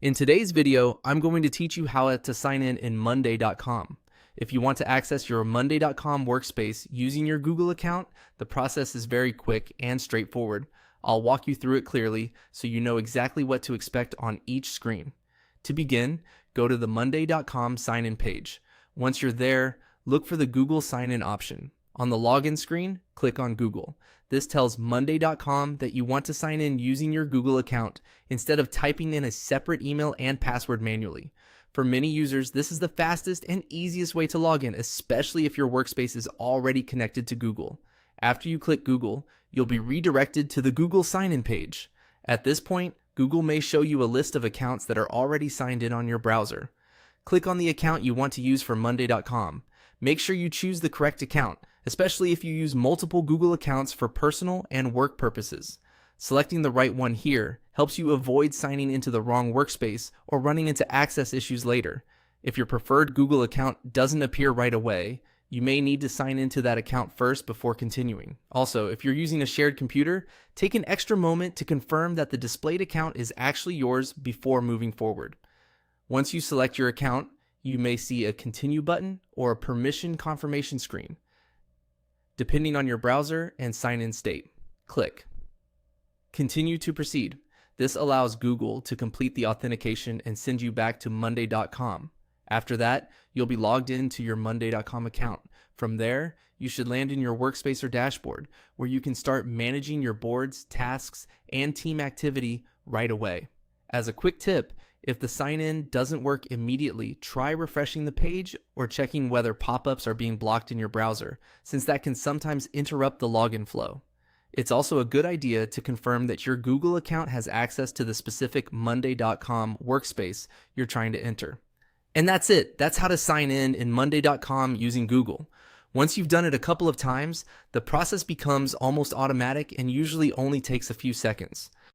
In today's video, I'm going to teach you how to sign in Monday.com. If you want to access your Monday.com workspace using your Google account, the process is very quick and straightforward. I'll walk you through it clearly so you know exactly what to expect on each screen. To begin, go to the Monday.com sign-in page. Once you're there, look for the Google sign-in option. On the login screen, click on Google. This tells Monday.com that you want to sign in using your Google account instead of typing in a separate email and password manually. For many users, this is the fastest and easiest way to log in, especially if your workspace is already connected to Google. After you click Google, you'll be redirected to the Google sign-in page. At this point, Google may show you a list of accounts that are already signed in on your browser. Click on the account you want to use for Monday.com. Make sure you choose the correct account, especially if you use multiple Google accounts for personal and work purposes. Selecting the right one here helps you avoid signing into the wrong workspace or running into access issues later. If your preferred Google account doesn't appear right away, you may need to sign into that account first before continuing. Also, if you're using a shared computer, take an extra moment to confirm that the displayed account is actually yours before moving forward. Once you select your account, you may see a Continue button or a permission confirmation screen, depending on your browser and sign-in state. Click Continue to proceed. This allows Google to complete the authentication and send you back to Monday.com. After that, you'll be logged into your Monday.com account. From there, you should land in your workspace or dashboard, where you can start managing your boards, tasks, and team activity right away. As a quick tip, if the sign-in doesn't work immediately, try refreshing the page or checking whether pop-ups are being blocked in your browser, since that can sometimes interrupt the login flow. It's also a good idea to confirm that your Google account has access to the specific Monday.com workspace you're trying to enter. And that's it. That's how to sign in Monday.com using Google. Once you've done it a couple of times, the process becomes almost automatic and usually only takes a few seconds.